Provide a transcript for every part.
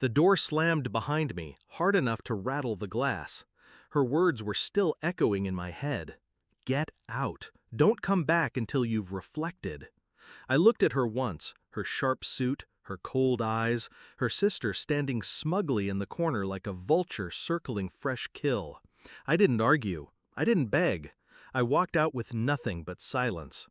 The door slammed behind me, hard enough to rattle the glass. Her words were still echoing in my head. Get out. Don't come back until you've reflected. I looked at her once, her sharp suit, her cold eyes, her sister standing smugly in the corner like a vulture circling fresh kill. I didn't argue. I didn't beg. I walked out with nothing but silence.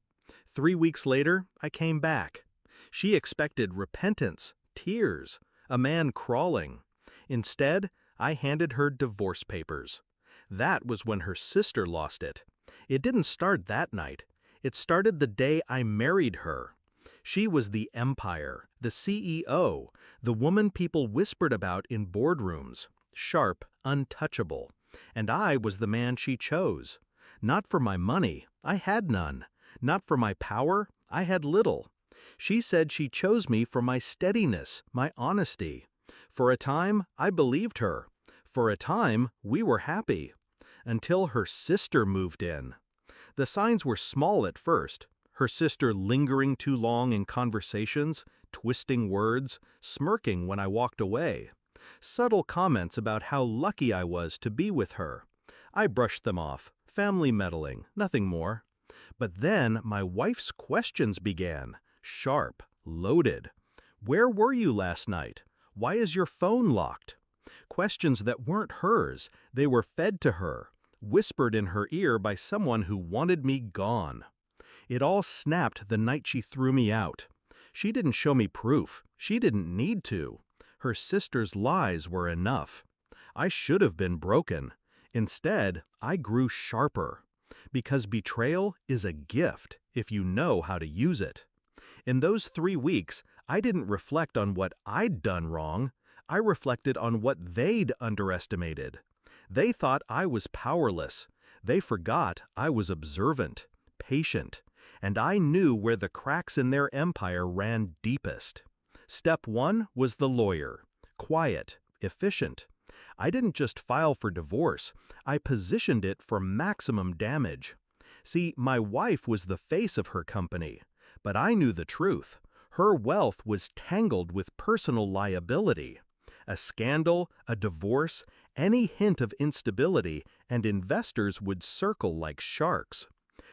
3 weeks later, I came back. She expected repentance, tears, a man crawling. Instead, I handed her divorce papers. That was when her sister lost it. It didn't start that night. It started the day I married her. She was the empire, the CEO, the woman people whispered about in boardrooms, sharp, untouchable. And I was the man she chose. Not for my money, I had none. Not for my power, I had little. She said she chose me for my steadiness, my honesty. For a time, I believed her. For a time, we were happy. Until her sister moved in. The signs were small at first. Her sister lingering too long in conversations, twisting words, smirking when I walked away. Subtle comments about how lucky I was to be with her. I brushed them off. Family meddling, nothing more. But then my wife's questions began. Sharp, loaded. Where were you last night? Why is your phone locked? Questions that weren't hers. They were fed to her, whispered in her ear by someone who wanted me gone. It all snapped the night she threw me out. She didn't show me proof. She didn't need to. Her sister's lies were enough. I should have been broken. Instead, I grew sharper. Because betrayal is a gift if you know how to use it. In those 3 weeks, I didn't reflect on what I'd done wrong. I reflected on what they'd underestimated. They thought I was powerless. They forgot I was observant, patient, and I knew where the cracks in their empire ran deepest. Step 1 was the lawyer. Quiet, efficient. I didn't just file for divorce. I positioned it for maximum damage. See, my wife was the face of her company. But I knew the truth. Her wealth was tangled with personal liability. A scandal, a divorce, any hint of instability, and investors would circle like sharks.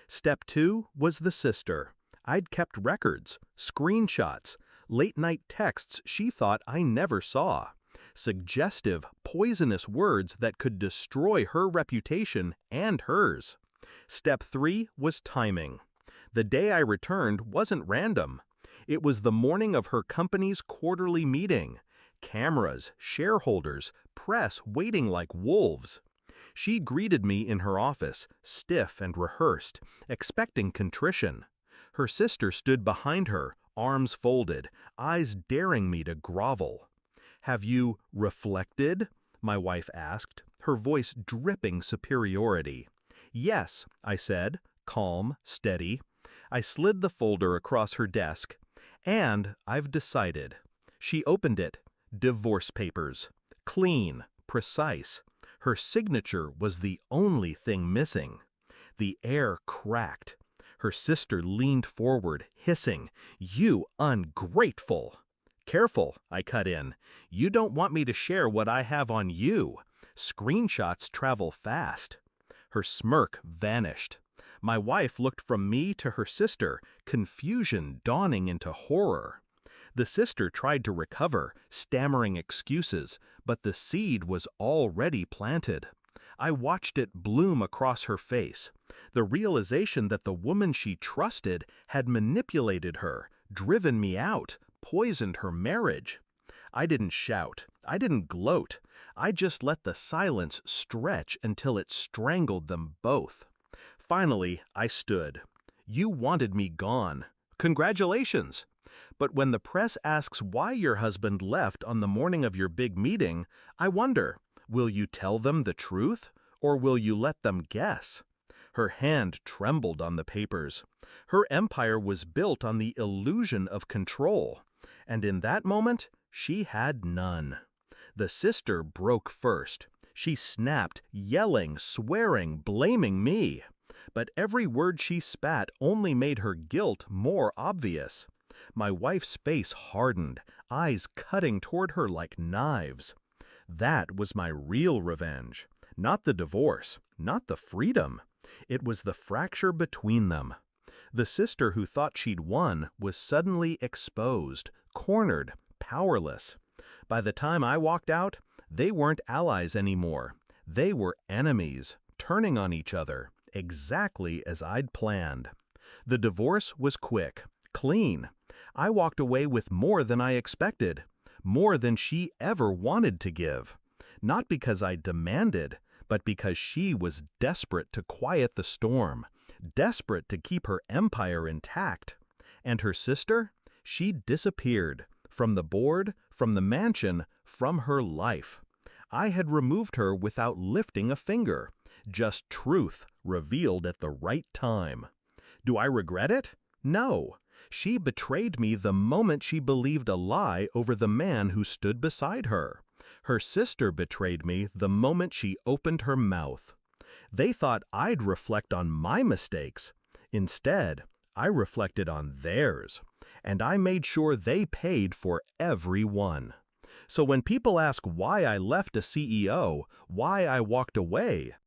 Step 2 was the sister. I'd kept records, screenshots, late-night texts she thought I never saw. Suggestive, poisonous words that could destroy her reputation and hers. Step 3 was timing. The day I returned wasn't random. It was the morning of her company's quarterly meeting. Cameras, shareholders, press waiting like wolves. She greeted me in her office, stiff and rehearsed, expecting contrition. Her sister stood behind her, arms folded, eyes daring me to grovel. "Have you reflected?" my wife asked, her voice dripping superiority. "Yes," I said, calm, steady. I slid the folder across her desk. "And I've decided." She opened it. Divorce papers. Clean, precise. Her signature was the only thing missing. The air cracked. Her sister leaned forward, hissing, "You ungrateful!" "Careful," I cut in. "You don't want me to share what I have on you. Screenshots travel fast." Her smirk vanished. My wife looked from me to her sister, confusion dawning into horror. The sister tried to recover, stammering excuses, but the seed was already planted. I watched it bloom across her face. The realization that the woman she trusted had manipulated her, driven me out, poisoned her marriage. I didn't shout. I didn't gloat. I just let the silence stretch until it strangled them both. Finally, I stood. "You wanted me gone. Congratulations! But when the press asks why your husband left on the morning of your big meeting, I wonder, will you tell them the truth, or will you let them guess?" Her hand trembled on the papers. Her empire was built on the illusion of control, and in that moment, she had none. The sister broke first. She snapped, yelling, swearing, blaming me. But every word she spat only made her guilt more obvious. My wife's face hardened, eyes cutting toward her like knives. That was my real revenge. Not the divorce, not the freedom. It was the fracture between them. The sister who thought she'd won was suddenly exposed, cornered, powerless. By the time I walked out, they weren't allies anymore. They were enemies, turning on each other, exactly as I'd planned. The divorce was quick, clean. I walked away with more than I expected, more than she ever wanted to give. Not because I demanded, but because she was desperate to quiet the storm, desperate to keep her empire intact. And her sister? She disappeared. From the board, from the mansion, from her life. I had removed her without lifting a finger. Just truth, revealed at the right time. Do I regret it? No. She betrayed me the moment she believed a lie over the man who stood beside her. Her sister betrayed me the moment she opened her mouth. They thought I'd reflect on my mistakes. Instead, I reflected on theirs, and I made sure they paid for every one. So when people ask why I left a CEO, why I walked away,